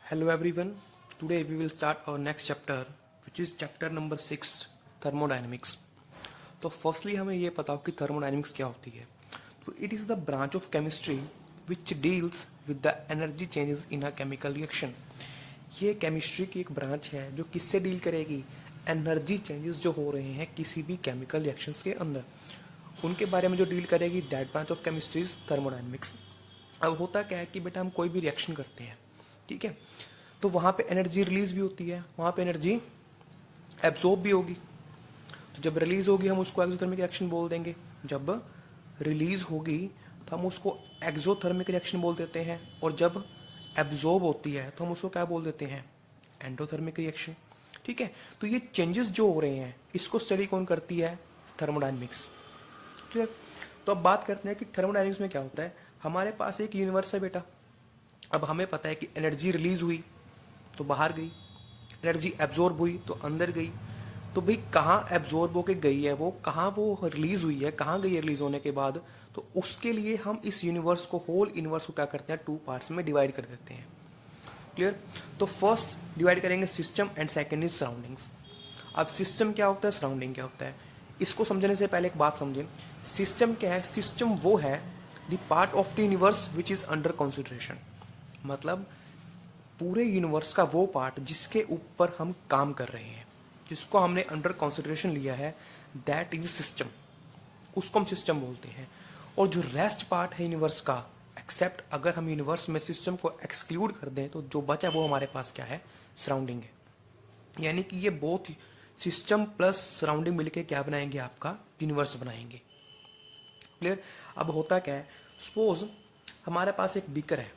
Hello everyone. Today we will start our next chapter, which is chapter number 6, thermodynamics. तो firstly हमें ये बताओ कि थर्मोडायनेमिक्स क्या होती है. तो it is the branch of chemistry which deals with the energy changes in a chemical reaction. ये केमिस्ट्री की एक ब्रांच है जो किससे डील करेगी, एनर्जी चेंजेस जो हो रहे हैं किसी भी केमिकल रिएक्शंस के अंदर, उनके बारे में जो डील करेगी. That branch of chemistry is thermodynamics. अब होता क्या है कि बेटा हम कोई भी रिएक्शन करते हैं, ठीक है, तो वहाँ पे एनर्जी रिलीज भी होती है, वहाँ पे एनर्जी एब्जॉर्ब भी होगी. तो जब रिलीज होगी हम उसको एक्सोथर्मिक रिएक्शन बोल देंगे, जब रिलीज होगी तो हम उसको एक्सोथर्मिक रिएक्शन बोल देते हैं, और जब एब्जॉर्ब होती है तो हम उसको क्या बोल देते हैं, एंडोथर्मिक रिएक्शन. ठीक है, तो ये चेंजेस जो हो रहे हैं इसको स्टडी कौन करती है, थर्मोडायनेमिक्स. क्लियर. तो अब बात करते हैं कि थर्मोडायनेमिक्स में क्या होता है. हमारे पास एक यूनिवर्स है बेटा. अब हमें पता है कि एनर्जी रिलीज हुई तो बाहर गई, एनर्जी एब्जॉर्ब हुई तो अंदर गई. तो भाई कहाँ एब्जॉर्ब होके गई है, वो कहाँ वो रिलीज हुई है, कहाँ गई है रिलीज होने के बाद. तो उसके लिए हम इस यूनिवर्स को, होल यूनिवर्स को क्या करते हैं, टू पार्ट्स में डिवाइड कर देते हैं. क्लियर. तो फर्स्ट डिवाइड करेंगे system and second is surroundings. अब सिस्टम क्या होता है, सराउंडिंग क्या होता है, इसको समझने से पहले एक बात समझें. सिस्टम क्या है, सिस्टम वो है the part of the universe which is under consideration. मतलब पूरे यूनिवर्स का वो पार्ट जिसके ऊपर हम काम कर रहे हैं, जिसको हमने अंडर कंसिडरेशन लिया है, दैट इज सिस्टम. उसको हम सिस्टम बोलते हैं. और जो रेस्ट पार्ट है यूनिवर्स का, एक्सेप्ट अगर हम यूनिवर्स में सिस्टम को एक्सक्लूड कर दें तो जो बचा वो हमारे पास क्या है, सराउंडिंग है. यानी कि ये बोथ सिस्टम प्लस सराउंडिंग मिलके क्या बनाएंगे, आपका यूनिवर्स बनाएंगे. क्लियर. अब होता क्या है, सपोज हमारे पास एक बीकर है,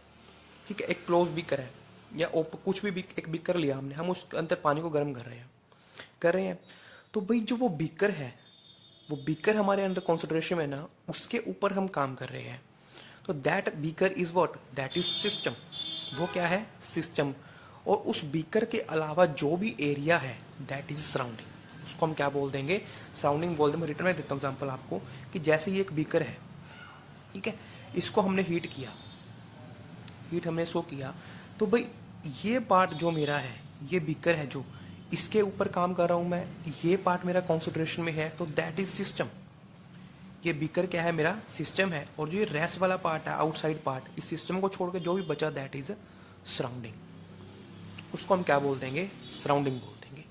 ठीक है, एक क्लोज बीकर है, या कुछ भी एक बीकर लिया हमने, हम उसके अंदर पानी को गर्म कर रहे हैं. तो भाई जो वो बीकर है, वो बीकर हमारे अंडर कंसिडरेशन में ना, उसके ऊपर हम काम कर रहे हैं. तो that beaker is what, that is system. वो क्या है, सिस्टम. और उस बीकर के अलावा जो भी एरिया है दैट इज सराउंडिंग. उसको हम क्या बोल देंगे, सराउंडिंग बोल देंगे. मैं रिटर्न में देता हूँ एग्जाम्पल आपको कि जैसे ये एक बीकर है, ठीक है, इसको हमने हीट किया, हीट हमने शो किया. तो भाई ये पार्ट जो मेरा है, ये बीकर है जो इसके ऊपर काम कर रहा हूं मैं, ये पार्ट मेरा कंसंट्रेशन में है, तो दैट इज सिस्टम. ये बीकर क्या है, मेरा सिस्टम है. और जो ये रेस्ट वाला पार्ट है, आउटसाइड पार्ट, इस सिस्टम को छोड़ के जो भी बचा दैट इज सराउंडिंग. उसको हम क्या बोल देंगे, सराउंडिंग बोल देंगे.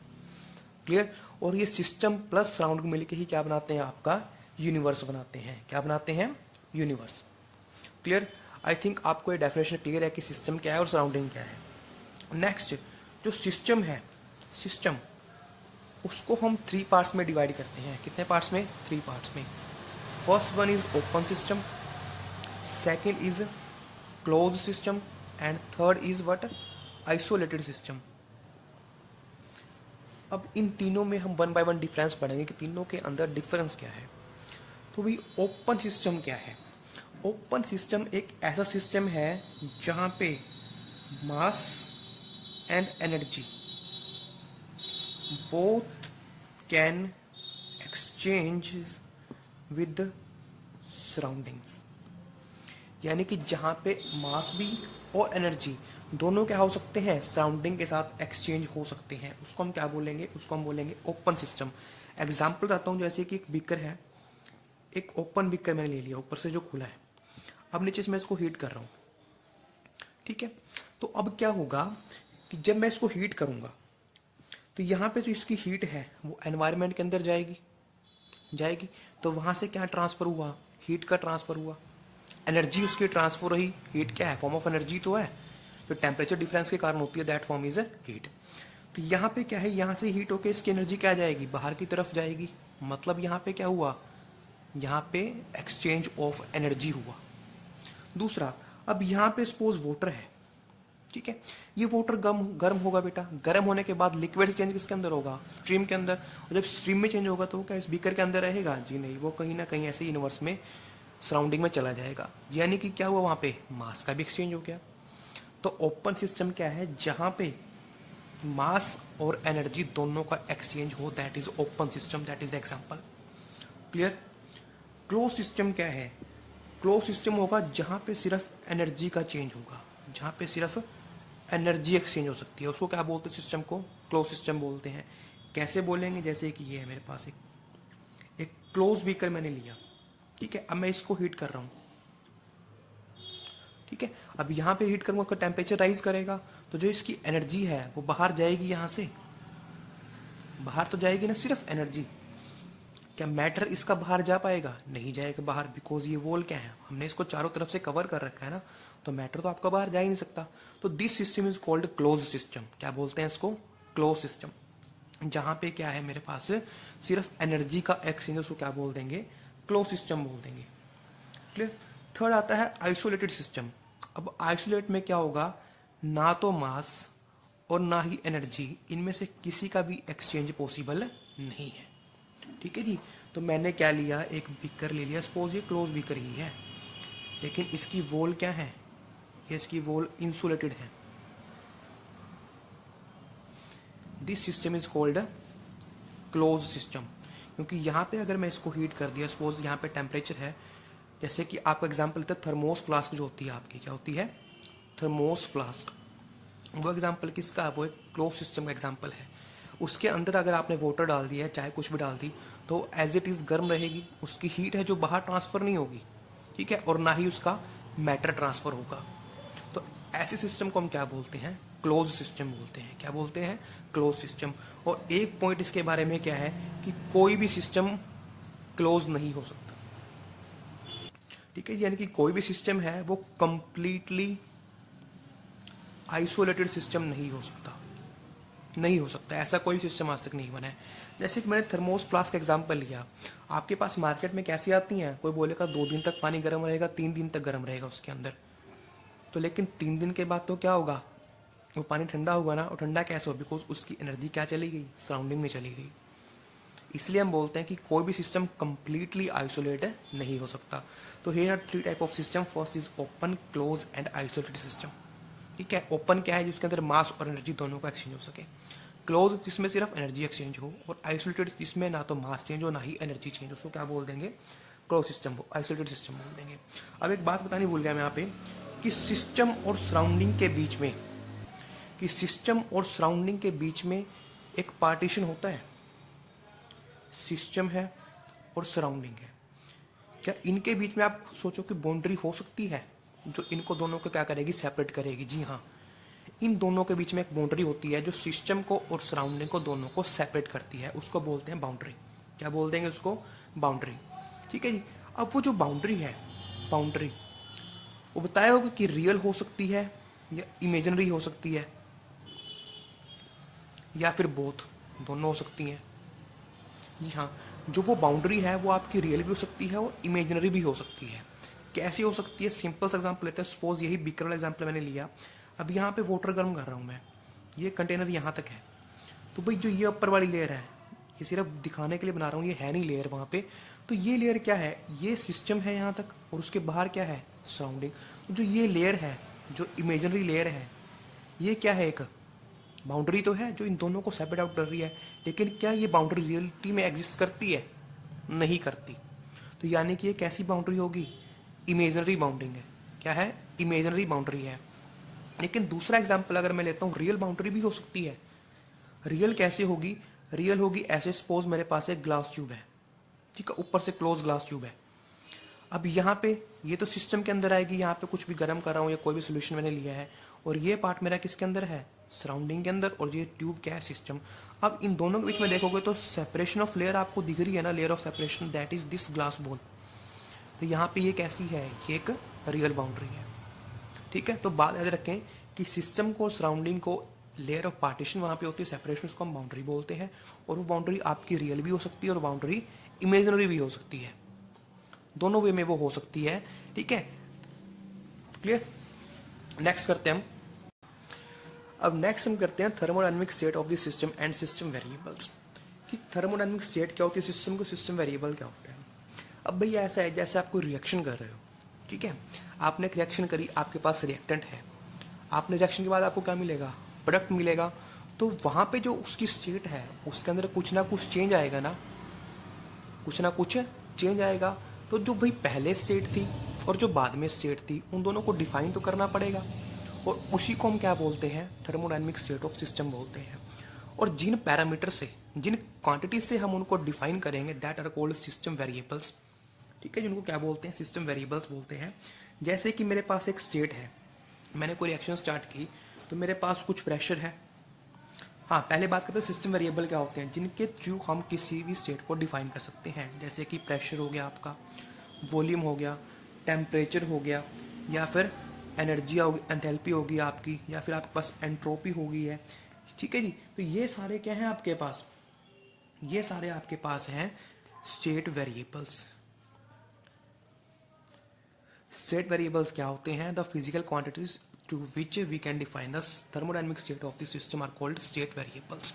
क्लियर. और ये सिस्टम प्लस सराउंडिंग मिलकर ही क्या बनाते हैं, आपका यूनिवर्स बनाते हैं. क्या बनाते हैं, यूनिवर्स. क्लियर. आई थिंक आपको ये डेफिनेशन क्लियर है कि सिस्टम क्या है और सराउंडिंग क्या है. नेक्स्ट जो सिस्टम है, सिस्टम उसको हम 3 पार्ट्स में डिवाइड करते हैं. कितने पार्ट्स में, 3 पार्ट्स में. First one is open system, second is close system, and third is what, isolated system. अब इन तीनों में हम वन बाय वन डिफरेंस पढ़ेंगे कि तीनों के अंदर डिफरेंस क्या है. तो भाई ओपन सिस्टम क्या है. ओपन सिस्टम एक ऐसा सिस्टम है जहां पे mass and energy both can exchange with surroundings. यानी कि जहां पे मास भी और एनर्जी दोनों क्या हो सकते हैं, सराउंडिंग के साथ एक्सचेंज हो सकते हैं. उसको हम क्या बोलेंगे, उसको हम बोलेंगे ओपन सिस्टम. एग्जाम्पल देता हूं, जैसे कि एक बीकर है, एक ओपन बीकर मैंने ले लिया, ऊपर से जो खुला है, अब नीचे से मैं इसको हीट कर रहा हूं, ठीक है. तो अब क्या होगा कि जब मैं इसको हीट करूंगा तो यहां पे जो इसकी हीट है वो एनवायरनमेंट के अंदर जाएगी. तो वहां से क्या ट्रांसफर हुआ, हीट का ट्रांसफर हुआ, एनर्जी उसकी ट्रांसफर रही. हीट क्या है, फॉर्म ऑफ एनर्जी तो है, जो टेम्परेचर डिफरेंस के कारण होती है, दैट फॉर्म इज हीट. तो यहाँ पे क्या है, यहाँ से हीट होके इसकी एनर्जी क्या जाएगी, बाहर की तरफ जाएगी. मतलब यहाँ पे क्या हुआ, यहाँ पे एक्सचेंज ऑफ एनर्जी हुआ. दूसरा, अब यहाँ पे सपोज वाटर है, ठीक है, ये वाटर गर्म होगा बेटा. गर्म होने के बाद लिक्विड चेंज किसके अंदर होगा, स्ट्रीम के अंदर. और जब स्ट्रीम में चेंज होगा तो वो क्या इस बीकर के अंदर रहेगा, जी नहीं, वो कहीं ना कहीं ऐसे यूनिवर्स में सराउंडिंग में चला जाएगा. यानी कि क्या हुआ, वहां पे मास का भी एक्सचेंज हो गया. तो ओपन सिस्टम क्या है, जहां पे मास और एनर्जी दोनों का एक्सचेंज हो, that is open system, that is example. Clear. Close system क्या है, क्लोज सिस्टम होगा जहां पे सिर्फ एनर्जी का चेंज होगा, जहां पे सिर्फ एनर्जी एक्सचेंज हो सकती है। उसको क्या बोलते हैं? सिस्टम को क्लोज सिस्टम बोलते हैं। कैसे बोलेंगे? जैसे कि ये है मेरे पास एक क्लोज बीकर मैंने लिया, ठीक है। अब मैं इसको हीट कर रहा हूँ, ठीक है। अब यहाँ पे हीट करूंगा, उसका टेम्परेचर राइज करेगा, तो जो इसकी एनर्जी है वो बाहर जाएगी। यहाँ से बाहर तो जाएगी ना सिर्फ एनर्जी। क्या मैटर इसका बाहर जा पाएगा? नहीं जाएगा बाहर, बिकॉज ये वॉल क्या है, हमने इसको चारों तरफ से कवर कर रखा है ना, तो मैटर तो आपका बाहर जा ही नहीं सकता। तो this system is called close system. क्या बोलते हैं इसको? Close system. जहां पे क्या है मेरे पास सिर्फ एनर्जी का एक्सचेंज, उसको क्या बोल देंगे? क्लोज सिस्टम बोल देंगे। क्लियर। थर्ड आता है आइसोलेटेड सिस्टम। अब आइसोलेट में क्या होगा? ना तो मास और ना ही एनर्जी, इनमें से किसी का भी एक्सचेंज पॉसिबल नहीं है, ठीक है जी। तो मैंने क्या लिया? एक बीकर ले लिया, सपोज ये क्लोज बीकर ही है, लेकिन इसकी वॉल क्या है? ये इसकी वॉल इंसुलेटेड है। This system is called close system, क्योंकि यहां पे अगर मैं इसको हीट कर दिया, सपोज यहां पे टेम्परेचर है, जैसे कि आपका एग्जांपल लेते हैं, थर्मोस फ्लास्क जो होती है आपकी, क्या होती है? Thermos flask. वो एग्जांपल किसका है? वो एक क्लोज सिस्टम का एग्जांपल है। उसके अंदर अगर आपने वाटर डाल दिया है, चाहे कुछ भी डाल दी, तो एज इट इज गर्म रहेगी, उसकी हीट है जो बाहर ट्रांसफर नहीं होगी, ठीक है, और ना ही उसका मैटर ट्रांसफर होगा। तो ऐसे सिस्टम को हम क्या बोलते हैं? क्लोज सिस्टम बोलते हैं। क्या बोलते हैं? Close system. और एक पॉइंट इसके बारे में क्या है कि कोई भी सिस्टम क्लोज नहीं हो सकता, ठीक है। यानी कि कोई भी सिस्टम है वो कंप्लीटली आइसोलेटेड सिस्टम नहीं हो सकता, नहीं हो सकता। ऐसा कोई सिस्टम आज तक नहीं बना है। जैसे कि मैंने थर्मोस फ्लास्क का एग्जांपल लिया, आपके पास मार्केट में कैसी आती हैं? कोई बोलेगा 2 दिन तक पानी गर्म रहेगा, 3 दिन तक गर्म रहेगा उसके अंदर, तो लेकिन 3 दिन के बाद तो क्या होगा? वो पानी ठंडा होगा ना, और ठंडा कैसे हो? बिकॉज उसकी एनर्जी क्या चली गई? सराउंडिंग में चली गई। इसलिए हम बोलते हैं कि कोई भी सिस्टम कंप्लीटली आइसोलेटेड नहीं हो सकता। तो here are 3 type of system. First is open, close and isolated system, ठीक है। ओपन क्या है? जिसके अंदर मास और एनर्जी दोनों का एक्सचेंज हो सके। क्लोज जिसमें सिर्फ एनर्जी एक्सचेंज हो। और आइसोलेटेड जिसमें ना तो मास चेंज हो ना ही एनर्जी चेंज, उसको क्या बोल देंगे? क्लोज सिस्टम, आइसोलेटेड सिस्टम बोल देंगे। अब एक बात बतानी भूल गया मैं यहाँ पे, कि सिस्टम और सराउंडिंग के बीच में, कि सिस्टम और सराउंडिंग के बीच में एक पार्टीशन होता है। सिस्टम है और सराउंडिंग है, क्या इनके बीच में आप सोचो कि बाउंड्री हो सकती है जो इनको दोनों को क्या करेगी? सेपरेट करेगी। जी हाँ, इन दोनों के बीच में एक बाउंड्री होती है जो सिस्टम को और सराउंडिंग को दोनों को सेपरेट करती है, उसको बोलते हैं बाउंड्री। क्या बोल देंगे उसको? बाउंड्री, ठीक है जी। अब वो जो बाउंड्री है, बाउंड्री वो बताया होगा कि रियल हो सकती है या इमेजिनरी हो सकती है, या फिर बोथ, दोनों हो सकती हैं। जी हाँ, जो वो बाउंड्री है वो आपकी रियल भी हो सकती है और इमेजिनरी भी हो सकती है। कैसे हो सकती है? सिंपल सा एग्जांपल लेते हैं। सपोज यही बीकर वाला एग्जांपल मैंने लिया, अब यहाँ पे वाटर गर्म कर रहा हूँ मैं, ये कंटेनर यहाँ तक है, तो भाई जो ये ऊपर वाली लेयर है, ये सिर्फ दिखाने के लिए बना रहा हूँ, ये है नहीं लेयर वहाँ पे। तो ये लेयर क्या है? ये सिस्टम है यहाँ तक, और उसके बाहर क्या है? सराउंडिंग। तो जो ये लेयर है, जो इमेजिनरी लेयर है, ये क्या है? एक बाउंड्री तो है जो इन दोनों को सेपरेट आउट कर रही है, लेकिन क्या ये बाउंड्री रियलिटी में एग्जिस्ट करती है? नहीं करती। तो यानी कि ये कैसी बाउंड्री होगी? इमेजिनरी बाउंड्री है। क्या है? इमेजिनरी बाउंड्री है। लेकिन दूसरा एग्जांपल अगर मैं लेता हूँ, रियल बाउंड्री भी हो सकती है। रियल कैसे होगी? रियल होगी ऐसे, सपोज मेरे पास एक ग्लास ट्यूब है, ठीक है, ऊपर से क्लोज ग्लास ट्यूब है। अब यहाँ पे ये तो सिस्टम के अंदर आएगी, यहाँ पे कुछ भी गर्म कर रहा हूँ या कोई भी सोल्यूशन मैंने लिया है, और ये पार्ट मेरा किसके अंदर है? सराउंडिंग के अंदर, और ये ट्यूब क्या है? सिस्टम। अब इन दोनों के बीच में देखोगे तो सेपरेशन ऑफ लेयर आपको दिख रही है ना, layer of separation, that is this glass ball. तो यहाँ पे ये कैसी है? ये एक रियल बाउंड्री है, ठीक है। तो बात याद रखें कि सिस्टम को, सराउंडिंग को लेयर ऑफ पार्टीशन वहाँ पे होती है, सेपरेशन, उसको हम बाउंड्री बोलते हैं। और वो बाउंड्री आपकी रियल भी हो सकती है और बाउंड्री इमेजिनरी भी हो सकती है, दोनों वे में वो हो सकती है, ठीक है। क्लियर? नेक्स्ट करते हैं हम। अब नेक्स्ट हम करते हैं thermodynamic state of the system and system variables. कि थर्मोडायनेमिक स्टेट क्या होती है सिस्टम को, सिस्टम वेरिएबल क्या होता है। अब भैया ऐसा है जैसे आप कोई रिएक्शन कर रहे हो, ठीक है, आपने एक रिएक्शन करी, आपके पास रिएक्टेंट है, आपने रिएक्शन के बाद आपको क्या मिलेगा? प्रोडक्ट मिलेगा। तो वहां पे जो उसकी स्टेट है उसके अंदर कुछ ना कुछ चेंज आएगा ना, कुछ ना कुछ चेंज आएगा। तो जो भाई पहले स्टेट थी और जो बाद में स्टेट थी, उन दोनों को डिफाइन तो करना पड़ेगा। और उसी को हम क्या बोलते हैं, थर्मोडायनेमिक स्टेट ऑफ सिस्टम बोलते हैं। और जिन पैरामीटर से, जिन क्वांटिटी से हम उनको डिफाइन करेंगे, that are called system variables. ठीक है, जिनको क्या बोलते हैं, सिस्टम वेरिएबल्स बोलते हैं। जैसे कि मेरे पास एक स्टेट है, मैंने कोई रिएक्शन स्टार्ट की, तो मेरे पास कुछ प्रेशर है। हाँ, पहले बात करते हैं सिस्टम वेरिएबल क्या होते हैं, जिनके थ्रू हम किसी भी स्टेट को डिफाइन कर सकते हैं। जैसे कि प्रेशर हो गया आपका, वॉल्यूम हो गया, टेम्परेचर हो गया, या फिर एनर्जी होगी, एंथैल्पी होगी आपकी, या फिर आपके पास एंट्रोपी होगी है। ठीक है जी, तो ये सारे क्या हैं आपके पास, ये सारे आपके पास हैं स्टेट वेरिएबल्स। स्टेट वेरिएबल्स क्या होते हैं, the physical quantities to which we can define the thermodynamic state of the system are called state variables.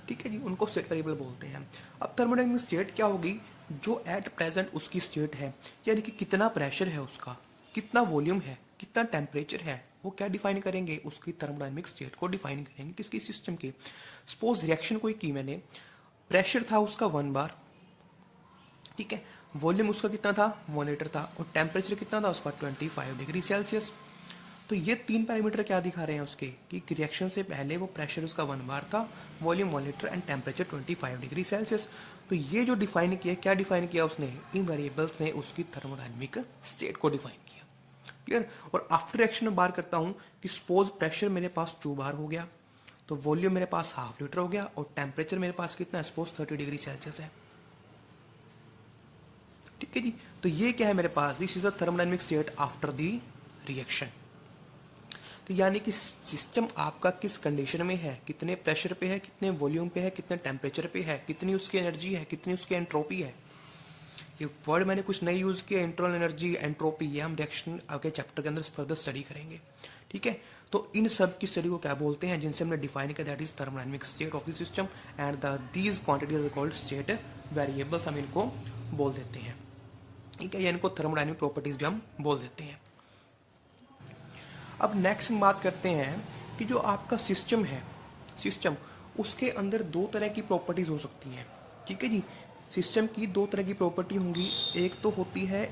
ठीक है जी, उनको स्टेट वेरिएबल बोलते हैं। अब थर्मोडायनेमिक स्टेट क्या होगी, जो एट प्रेजेंट उसकी स्टेट है, यानी कि कितना प्रेशर है उसका, कितना वॉल्यूम है, कितना टेम्परेचर है, वो क्या डिफाइन करेंगे, उसकी थर्मोडायनेमिक स्टेट को डिफाइन करेंगे, किसकी, सिस्टम की। सपोज रिएक्शन कोई की मैंने, प्रेशर था उसका 1 बार, ठीक है, वॉल्यूम उसका कितना था, 1 लीटर था, और टेम्परेचर कितना था उसका 25 डिग्री सेल्सियस। तो ये 3 पैरामीटर क्या दिखा रहे हैं उसके, कि रिएक्शन से पहले वो प्रेशर उसका 1 बार था, volume 1 litre and temperature 25 degree Celsius. तो ये जो डिफाइन किया, क्या डिफाइन किया उसने, इन वेरिएबल्स ने उसकी थर्मोडायनेमिक स्टेट को डिफाइन किया। क्लियर। और आफ्टर रिएक्शन में बात करता हूं कि सपोज प्रेशर मेरे पास 2 बार हो गया, तो वॉल्यूम मेरे पास ½ लीटर हो गया, और टेम्परेचर मेरे पास कितना है, सपोज 30 डिग्री सेल्सियस है। ठीक है जी, तो ये क्या है मेरे पास, this is the thermodynamic state after the reaction. तो यानी कि सिस्टम आपका किस कंडीशन में है, कितने प्रेशर पे है, कितने वॉल्यूम पे है, कितने टेम्परेचर पे है, कितनी उसकी एनर्जी है, कितनी उसकी एंट्रोपी है। ये वर्ड मैंने कुछ नई यूज किया, इंटरनल एनर्जी, एंट्रोपी, ये हम रिएक्शन आगे चैप्टर के अंदर फर्दर स्टडी करेंगे। ठीक है, तो इन सब की स्टडी को क्या बोलते हैं, जिनसे हमने डिफाइन किया, that is thermodynamic state of the system and these quantities are called state variables, हम इनको बोल देते हैं। ठीक है, या इनको थर्मोडायनेमिक प्रॉपर्टीज भी हम बोल देते हैं। अब नेक्स्ट हम बात करते हैं कि जो आपका सिस्टम है, सिस्टम, उसके अंदर 2 तरह की प्रॉपर्टीज हो सकती हैं। ठीक है जी, सिस्टम की 2 तरह की प्रॉपर्टी होंगी, एक तो होती है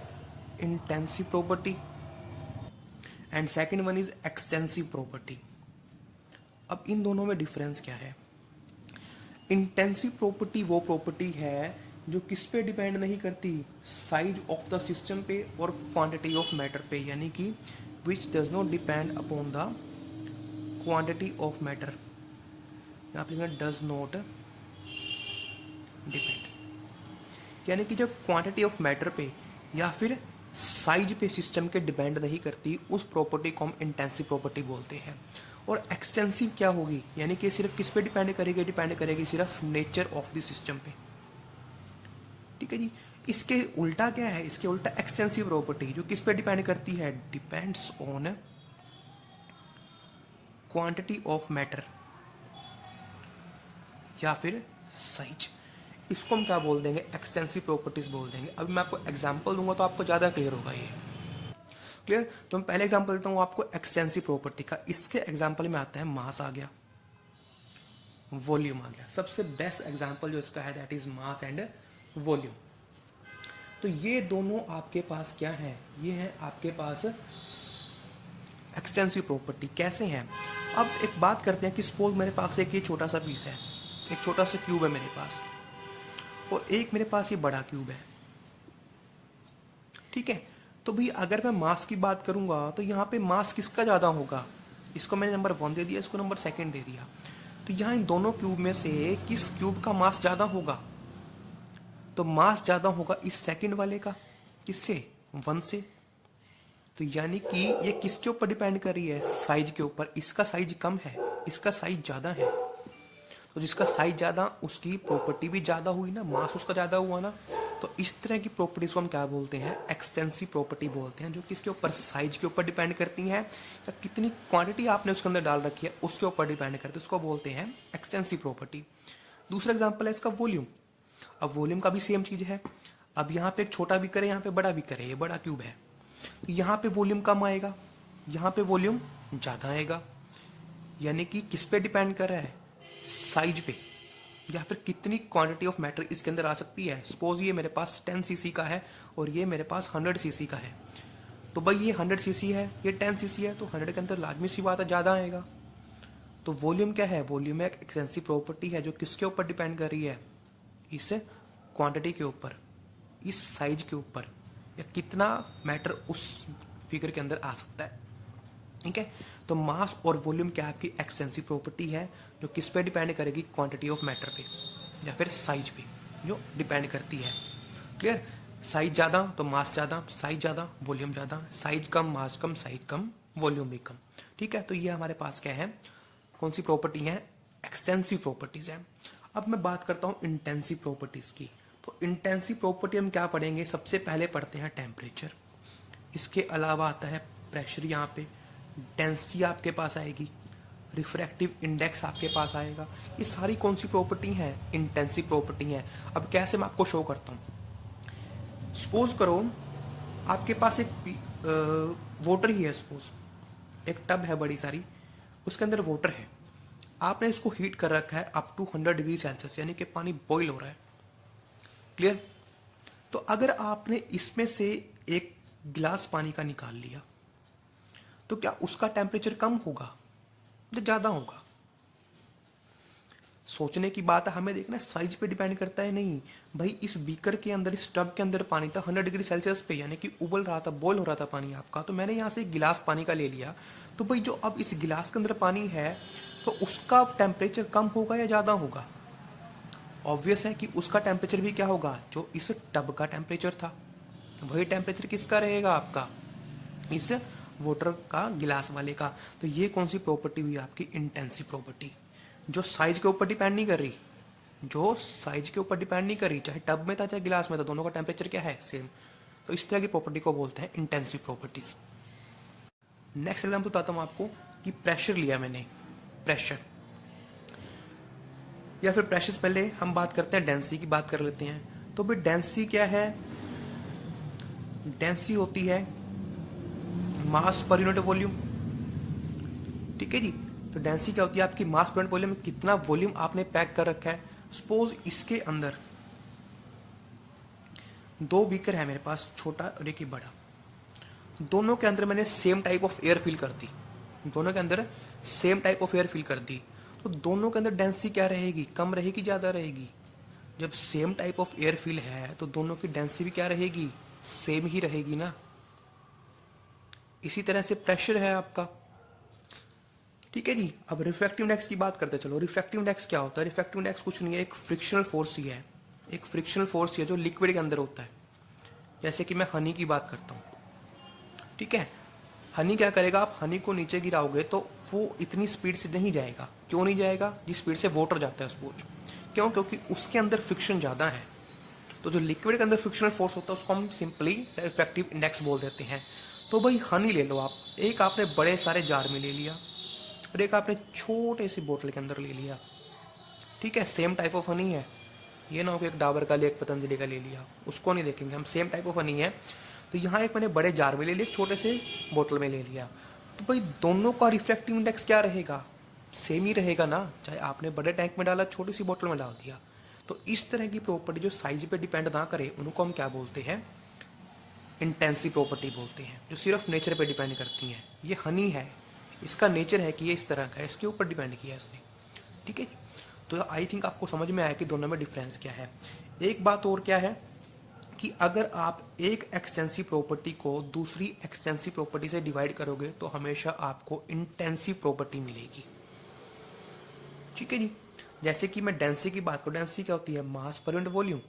intensive property and second one is extensive property. अब इन दोनों में डिफरेंस क्या है। इंटेंसिव प्रॉपर्टी वो प्रॉपर्टी है जो किस पे डिपेंड नहीं करती, साइज ऑफ द सिस्टम पे और क्वांटिटी ऑफ मैटर पे, यानी कि which does not depend upon the quantity of matter, यहाँ पे does not depend, यानी कि जो क्वांटिटी ऑफ मैटर पे या फिर साइज पे सिस्टम के डिपेंड नहीं करती, उस प्रॉपर्टी को हम इंटेंसिव प्रॉपर्टी बोलते हैं। और एक्सटेंसिव क्या होगी, यानी कि सिर्फ किस पे डिपेंड करेगी, डिपेंड करेगी सिर्फ नेचर ऑफ द सिस्टम पे। ठीक है जी, इसके उल्टा क्या है, इसके उल्टा एक्सटेंसिव प्रॉपर्टी, जो किस पे डिपेंड करती है, depends on quantity of matter या फिर साइज। इसको हम क्या बोल देंगे, एक्सटेंसिव प्रॉपर्टीज बोल देंगे। अभी मैं आपको एग्जांपल दूंगा तो आपको ज्यादा क्लियर होगा ये। क्लियर, तो मैं पहले एग्जांपल देता हूं आपको एक्सटेंसिव प्रॉपर्टी का। इसके एग्जांपल में आता है मास आ गया, वॉल्यूम आ गया। सबसे बेस्ट एग्जांपल जो इसका है that is mass and volume. तो ये दोनों आपके पास क्या है, ये है आपके पास एक्सटेंसिव प्रॉपर्टी। कैसे हैं, अब एक बात करते हैं कि सपोज मेरे पास एक ये छोटा सा पीस है, एक छोटा सा क्यूब है मेरे पास, और एक मेरे पास ये बड़ा क्यूब है। ठीक है, तो भाई अगर मैं मास की बात करूंगा तो यहाँ पे मास किसका ज्यादा होगा, इसको मैंने नंबर 1 दे दिया, इसको नंबर 2 दे दिया। तो यहाँ इन दोनों क्यूब में से किस क्यूब का मास ज्यादा होगा, तो मास ज्यादा होगा इस सेकंड वाले का, किससे, 1 से। तो यानी कि ये किसके ऊपर डिपेंड कर रही है, साइज के ऊपर। इसका साइज कम है, इसका साइज ज्यादा है, तो जिसका साइज ज्यादा उसकी प्रॉपर्टी भी ज्यादा हुई ना, मास उसका ज्यादा हुआ ना। तो इस तरह की प्रॉपर्टीज को हम क्या बोलते हैं, एक्सटेंसिव प्रॉपर्टी बोलते हैं, जो किसके ऊपर, साइज के ऊपर डिपेंड करती है, या कितनी क्वांटिटी आपने उसके अंदर डाल रखी है उसके ऊपर डिपेंड करती है, उसको बोलते हैं एक्सटेंसिव प्रॉपर्टी। दूसरा एग्जाम्पल है इसका वॉल्यूम। अब वॉल्यूम का भी सेम चीज है। अब यहाँ पे एक छोटा भी करे, यहाँ पे बड़ा भी करे, ये बड़ा क्यूब है, तो यहाँ पे वॉल्यूम कम आएगा, यहाँ पे वॉल्यूम ज्यादा आएगा। यानी कि किस पे डिपेंड कर रहा है, साइज पे, या फिर कितनी क्वांटिटी ऑफ मैटर इसके अंदर आ सकती है। सपोज ये मेरे पास 10 सीसी का है और ये मेरे पास 100 सीसी का है, तो भाई ये 100 सीसी है, ये 10 सीसी है, तो 100 के अंदर लाजमी सी बात है ज़्यादा आएगा। तो वॉल्यूम क्या है? वॉल्यूम एक एक्सटेंसिव प्रॉपर्टी है जो किसके ऊपर डिपेंड कर रही है? इस क्वांटिटी के ऊपर, इस साइज के ऊपर, या कितना मैटर उस फिगर के अंदर आ सकता है। ठीक है, तो मास और वॉल्यूम क्या आपकी एक्सटेंसिव प्रॉपर्टी है जो किस पे डिपेंड करेगी? क्वांटिटी ऑफ मैटर पे या फिर साइज पे जो डिपेंड करती है। क्लियर? साइज ज़्यादा तो मास ज़्यादा, साइज ज़्यादा वॉल्यूम ज़्यादा, साइज कम मास कम, साइज कम वॉल्यूम भी कम। ठीक है, तो ये हमारे पास क्या है? कौन सी प्रॉपर्टी है? एक्सटेंसिव प्रॉपर्टीज है। अब मैं बात करता हूं इंटेंसिव प्रॉपर्टीज की। तो इंटेंसिव प्रॉपर्टी हम क्या पढ़ेंगे? सबसे पहले पढ़ते हैं टेम्परेचर, इसके अलावा आता है प्रेशर, यहाँ पे डेंसिटी आपके पास आएगी, रिफ्रैक्टिव इंडेक्स आपके पास आएगा। ये सारी कौन सी प्रॉपर्टी है? इंटेंसिव प्रॉपर्टी है। अब कैसे मैं आपको शो करता हूं? सपोज करो आपके पास एक वाटर ही है, सपोज एक टब है बड़ी सारी, उसके अंदर वाटर है, आपने इसको हीट कर रखा है अप टू 100 डिग्री सेल्सियस, यानी कि पानी बॉईल हो रहा है। क्लियर? तो अगर आपने इसमें से एक गिलास पानी का निकाल लिया तो क्या उसका टेम्परेचर कम होगा या ज्यादा होगा? सोचने की बात है, हमें देखना है साइज पे डिपेंड करता है। नहीं भाई, इस बीकर के अंदर, इस टब के अंदर पानी था 100 डिग्री सेल्सियस पे, यानी कि उबल रहा था, बॉईल हो रहा था पानी आपका। तो मैंने यहाँ से एक गिलास पानी का ले लिया, तो भाई जो अब इस गिलास के अंदर पानी है तो उसका टेम्परेचर कम होगा या ज्यादा होगा? ऑब्वियस है कि उसका टेम्परेचर भी क्या होगा? जो इस टब का टेम्परेचर था वही टेम्परेचर किसका रहेगा? आपका इस वाटर का, गिलास वाले का। तो ये कौन सी प्रॉपर्टी हुई आपकी? इंटेंसिव प्रॉपर्टी, जो साइज के ऊपर डिपेंड नहीं कर रही, जो साइज के ऊपर डिपेंड नहीं कर रही, चाहे टब में था चाहे गिलास में था, दोनों का टेम्परेचर क्या है? सेम। तो इस तरह की प्रॉपर्टी को बोलते हैं इंटेंसिव प्रॉपर्टीज। नेक्स्ट एग्जाम्पल बताता हूं आपको कि प्रेशर लिया मैंने, प्रेशर या फिर प्रेशर से पहले हम बात करते हैं डेंसिटी की, बात कर लेते हैं। तो भाई डेंसिटी क्या है? डेंसिटी होती है मास पर यूनिट वॉल्यूम। ठीक है जी, तो डेंसिटी क्या होती है आपकी? मास पर यूनिट वॉल्यूम, कितना वॉल्यूम आपने पैक कर रखा है। सपोज इसके अंदर दो बीकर है मेरे पास, छोटा और एक ही बड़ा, दोनों के अंदर मैंने same type of air fill कर दी, दोनों के अंदर same type of air fill कर दी, तो दोनों के अंदर डेंसिटी क्या रहेगी? कम रहेगी, ज्यादा रहेगी? जब same type of air fill है तो दोनों की डेंसिटी भी क्या रहेगी? सेम ही रहेगी ना। इसी तरह से प्रेशर है आपका। ठीक है जी, अब रिफ्रैक्टिव इंडेक्स की बात करते चलो। रिफ्रैक्टिव इंडेक्स क्या होता है? रिफ्रैक्टिव इंडेक्स कुछ नहीं है, एक फ्रिक्शनल फोर्स ही है, एक फ्रिक्शनल फोर्स ही है जो लिक्विड के अंदर होता है। जैसे कि मैं हनी की बात करता हूं, ठीक है, हनी क्या करेगा? आप हनी को नीचे गिराओगे तो वो इतनी स्पीड से नहीं जाएगा। क्यों नहीं जाएगा? जिस स्पीड से वाटर जाता है सपोज। क्यों? क्योंकि उसके अंदर फ्रिक्शन ज्यादा है। तो जो लिक्विड के अंदर फ्रिक्शनल फोर्स होता है उसको हम सिंपली रिफ्रैक्टिव इंडेक्स बोल देते हैं। तो भाई हनी ले लो आप, एक आपने बड़े सारे जार में ले लिया और एक आपने छोटे सी बोतल के अंदर ले लिया। ठीक है, सेम टाइप ऑफ हनी है, ये ना हो कि एक डाबर का ले, एक पतंजलि का ले लिया, उसको नहीं देखेंगे हम, सेम टाइप ऑफ हनी है। तो यहाँ एक मैंने बड़े जार में ले लिया, एक छोटे से बोतल में ले लिया, तो भाई दोनों का रिफ्रैक्टिव इंडेक्स क्या रहेगा? सेम ही रहेगा ना, चाहे आपने बड़े टैंक में डाला छोटी सी बोतल में डाल दिया। तो इस तरह की प्रॉपर्टी जो साइज पे डिपेंड ना करे उनको हम क्या बोलते हैं? इंटेंसिव प्रॉपर्टी बोलते हैं, जो सिर्फ नेचर पे डिपेंड करती हैं। ये हनी है, इसका नेचर है कि ये इस तरह का है, इसके ऊपर डिपेंड किया है इसने। ठीक है, तो आई थिंक आपको समझ में आया कि दोनों में डिफरेंस क्या है। एक बात और क्या है कि अगर आप एक एक्सटेंसिव प्रॉपर्टी को दूसरी एक्सटेंसिव प्रॉपर्टी से डिवाइड करोगे तो हमेशा आपको इंटेंसिव प्रॉपर्टी मिलेगी। ठीक है जी, जैसे कि मैं डेंसिटी की बात करूं, डेंसिटी क्या होती है? मास पर यूनिट वॉल्यूम।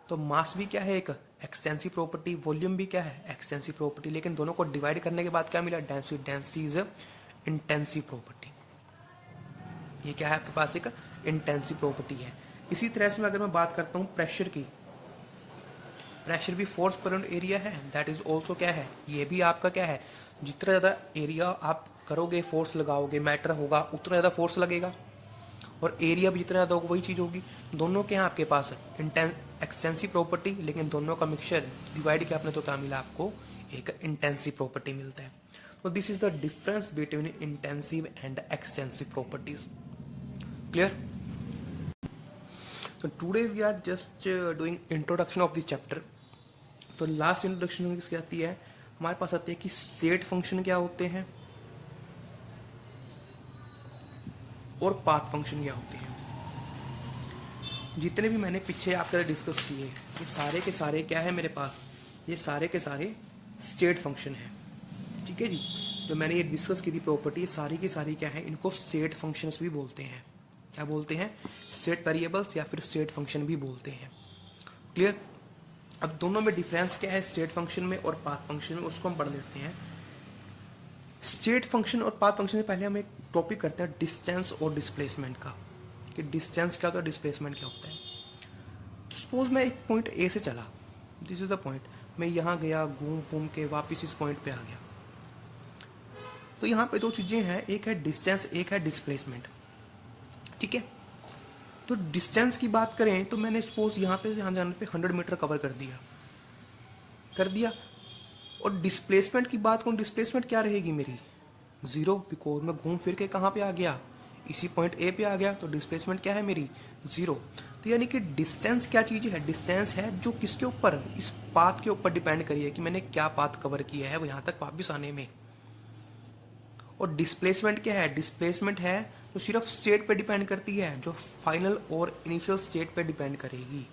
तो मास भी क्या है? एक एक्सटेंसिव प्रॉपर्टी, वॉल्यूम भी क्या है? Extensive property. लेकिन दोनों को डिवाइड करने के बाद क्या मिला? Density. Density is intensive property. ये क्या है आपके पास? एक इंटेंसिव प्रॉपर्टी है। इसी तरह से अगर मैं बात करता हूं प्रेशर की, प्रेशर भी फोर्स पर यूनिट एरिया है, दैट इज ऑल्सो क्या है? ये भी आपका क्या है? जितना ज्यादा एरिया आप करोगे, फोर्स लगाओगे, मैटर होगा, उतना ज्यादा फोर्स लगेगा, और एरिया भी जितना ज्यादा होगा वही चीज होगी। दोनों के यहाँ आपके पास एक्सटेंसिव प्रॉपर्टी, लेकिन दोनों का मिक्सचर डिवाइड किया आपने तो क्या मिला आपको? एक इंटेंसिव प्रॉपर्टी मिलता है। तो this is the difference between intensive and extensive properties. Clear? So today we are just doing introduction of the chapter. तो लास्ट इंट्रोडक्शन किसकी आती है? हमारे पास आते हैं कि स्टेट फंक्शन क्या होते हैं और पाथ फंक्शन क्या होते हैं। जितने भी मैंने पीछे आपके साथ डिस्कस किए ये सारे के सारे क्या है मेरे पास, ये सारे के सारे स्टेट फंक्शन है। ठीक है जी, जो मैंने ये डिस्कस की थी प्रॉपर्टी सारी की सारी क्या है, इनको स्टेट फंक्शंस भी बोलते हैं। क्या बोलते हैं? स्टेट वेरिएबल्स या फिर स्टेट फंक्शन भी बोलते हैं। क्लियर? अब दोनों में डिफरेंस क्या है स्टेट फंक्शन में और पाथ फंक्शन में, उसको हम पढ़ लेते हैं। स्टेट फंक्शन और पाथ फंक्शन में पहले हम एक टॉपिक करते हैं डिस्टेंस और डिस्प्लेसमेंट का, कि डिस्टेंस क्या होता है, डिस्प्लेसमेंट क्या होता है। सपोज मैं एक पॉइंट ए से चला, दिस इज द पॉइंट, मैं यहाँ गया, घूम घूम के वापस इस पॉइंट पे आ गया। तो यहाँ पे दो चीजें हैं, एक है डिस्टेंस, एक है डिस्प्लेसमेंट। ठीक है, तो डिस्टेंस की बात करें तो मैंने सपोज यहाँ पे यहाँ जाने पे 100 मीटर कवर कर दिया। और डिस्प्लेसमेंट की बात करूँ, डिस्प्लेसमेंट क्या रहेगी मेरी? 0, बिकॉज मैं घूम फिर के कहाँ पे आ गया, इसी पॉइंट ए पे आ गया, तो डिस्प्लेसमेंट क्या है मेरी? 0। तो यानी कि डिस्टेंस क्या चीज है? डिस्टेंस है जो किसके ऊपर, इस पाथ के ऊपर डिपेंड करी है कि मैंने क्या पाथ कवर किया है वो यहाँ तक वापस आने में। और डिस्प्लेसमेंट क्या है? डिस्प्लेसमेंट है जो सिर्फ स्टेट पे डिपेंड करती है, जो फाइनल और इनिशियल स्टेट पे डिपेंड करेगी।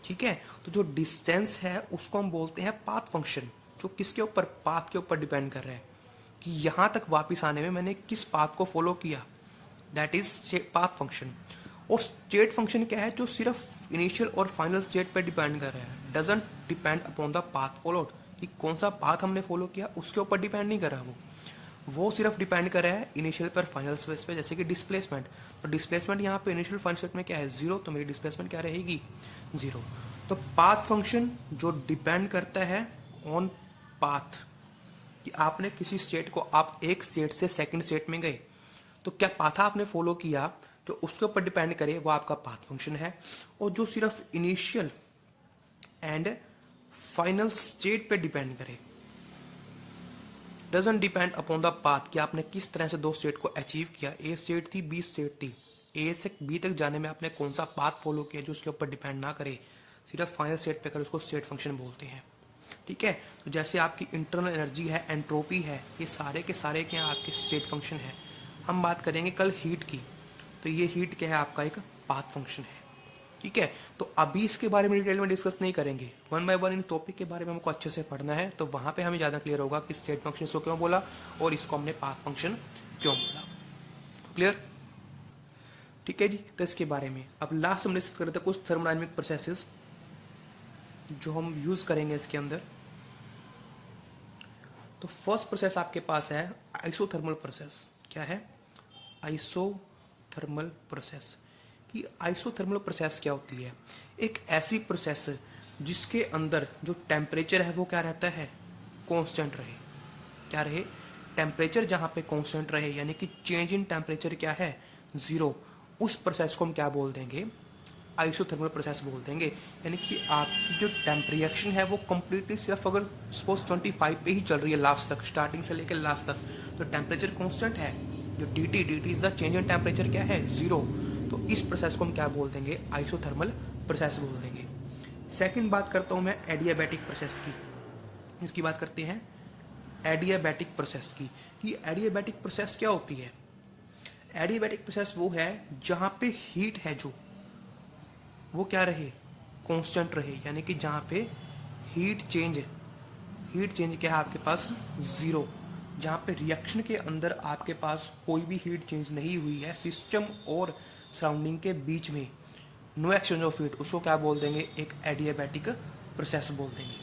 ठीक है, तो जो डिस्टेंस है उसको हम बोलते हैं पाथ फंक्शन, जो किसके ऊपर, पाथ के ऊपर डिपेंड कर रहा है कि यहां तक वापस आने में मैंने किस पाथ को फॉलो किया, दैट इज पाथ फंक्शन। और स्टेट फंक्शन क्या है? जो सिर्फ इनिशियल और फाइनल स्टेट पे डिपेंड कर रहा है, doesn't depend upon the path followed, कि कौन सा पाथ हमने फॉलो किया उसके ऊपर डिपेंड नहीं कर रहा वो सिर्फ डिपेंड कर रहा है इनिशियल पर फाइनल स्पेस पे, जैसे कि डिस्प्लेसमेंट। तो डिस्प्लेसमेंट यहाँ पे इनिशियल फाइनल स्टेट में क्या है? 0, तो मेरी डिस्प्लेसमेंट क्या रहेगी? 0। तो पाथ फंक्शन जो डिपेंड करता है ऑन पाथ, कि आपने किसी स्टेट को, आप एक स्टेट से सेकंड स्टेट में गए तो क्या पाथ आपने फॉलो किया, तो उसके ऊपर डिपेंड करे, वो आपका पाथ फंक्शन है। और जो सिर्फ इनिशियल एंड फाइनल स्टेट पे डिपेंड करे, doesn't depend upon the path, कि आपने किस तरह से दो स्टेट को अचीव किया, ए स्टेट थी, बी स्टेट थी, ए से बी तक जाने में आपने कौन सा पाथ फॉलो किया, जो उसके ऊपर डिपेंड ना करे, सिर्फ फाइनल स्टेट पे कर, उसको स्टेट फंक्शन बोलते हैं। ठीक है, तो जैसे आपकी इंटरनल एनर्जी है, एंट्रोपी है, ये सारे के सारे क्या आपके स्टेट फंक्शन है। हम बात करेंगे कल हीट की, तो ये हीट क्या है? आपका एक पाथ फंक्शन है। ठीक है, तो अभी इसके बारे में डिटेल में डिस्कस नहीं करेंगे, one by one in topic के बारे में हमको अच्छे से पढ़ना है, तो वहां पे हमें ज्यादा क्लियर होगा कि स्टेट फंक्शन को क्यों बोला और इसको हमने पाथ फंक्शन क्यों बोला। क्लियर? ठीक है जी, तो इसके बारे में अब लास्ट हम डिस्कस कर रहे थे कुछ थर्मोडायनेमिक प्रोसेसेस जो हम यूज करेंगे इसके अंदर। तो फर्स्ट प्रोसेस आपके पास है आइसोथर्मल प्रोसेस। क्या है? Isothermal process. कि आइसोथर्मल प्रोसेस क्या होती है? एक ऐसी प्रोसेस जिसके अंदर जो टेम्परेचर है वो क्या रहता है? कांस्टेंट रहे। क्या रहे? टेम्परेचर जहां पे कांस्टेंट रहे, यानी कि चेंज इन टेम्परेचर क्या है? 0। उस प्रोसेस को हम क्या बोल देंगे? आइसोथर्मल प्रोसेस बोल देंगे। यानी कि आपकी जो टेम्परेचर है वो कंप्लीटली सिर्फ अगर सपोज 25 पे ही चल रही है लास्ट तक, स्टार्टिंग से लेकर लास्ट तक, तो टेम्परेचर कांस्टेंट है। जो dt is the change in temperature क्या है? 0। तो इस प्रोसेस को हम क्या बोल देंगे? आइसोथर्मल प्रोसेस बोल देंगे। सेकंड बात करता हूं मैं एडियाबैटिक प्रोसेस की। इसकी बात करते हैं एडियाबैटिक प्रोसेस की। कि एडियाबैटिक प्रोसेस क्या होती है? एडियाबैटिक प्रोसेस वो है जहां पे हीट है जो वो क्या रहे? कांस्टेंट रहे। यानी कि जहां पे हीट चेंज क्या है आपके पास? 0। जहां पे रिएक्शन के अंदर आपके पास कोई भी हीट चेंज नहीं हुई है, सिस्टम और सराउंडिंग के बीच में नो एक्सचेंज ऑफ हीट, उसको क्या बोल देंगे? एक एडियाबैटिक प्रोसेस बोल देंगे।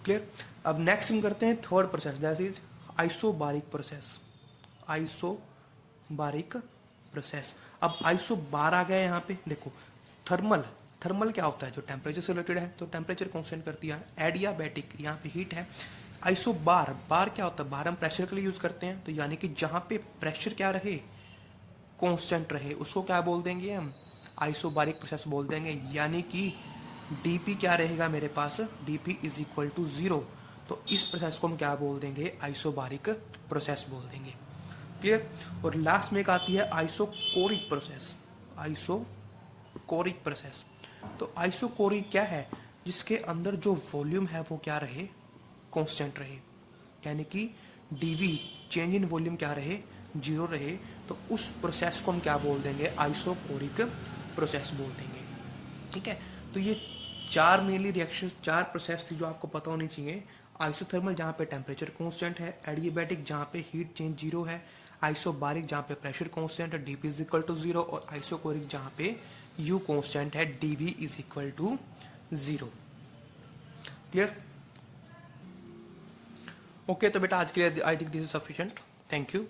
क्लियर? अब नेक्स्ट हम करते हैं third process, that is isobaric process. Isobaric process. अब आइसोबार आ गया यहाँ पे। देखो, थर्मल क्या होता है? जो टेम्परेचर से रिलेटेड है, तो टेम्परेचर कांस्टेंट करती है। एडियाबैटिक, यहाँ पे हीट है। आइसोबार, बार क्या होता है? बार हम प्रेशर के लिए यूज करते हैं, तो यानी कि जहां पे प्रेशर क्या रहे? कांस्टेंट रहे, उसको क्या बोल देंगे हम? आइसोबारिक प्रोसेस बोल देंगे। यानी कि dp क्या रहेगा मेरे पास? dp is equal to 0। तो इस प्रोसेस को हम क्या बोल देंगे? आइसोबारिक प्रोसेस बोल देंगे। क्लियर? और लास्ट में एक आती है आइसोकोरिक प्रोसेस। Isochoric process. तो आइसोकोरिक क्या है? जिसके अंदर जो वॉल्यूम है वो क्या रहे, कांस्टेंट रहे, यानी कि डीवी चेंज इन वॉल्यूम क्या रहे, जीरो रहे, तो उस प्रोसेस को हम क्या बोल देंगे, आइसोकोरिक प्रोसेस बोल देंगे। ठीक है, तो ये चार मेनली रिएक्शन, चार प्रोसेस थी जो आपको पता होनी चाहिए। आइसोथर्मल जहाँ पे टेम्परेचर कांस्टेंट है, एडियाबैटिक जहाँ पे हीट चेंज जीरो है, आइसोबारिक जहाँ पे प्रेशर कांस्टेंट है, DP is equal to zero, और आइसोकोरिक जहाँ पे यू कांस्टेंट है, DV is equal to zero. Clear? Okay, तो बेटा आज के लिए I think this is sufficient. Thank you.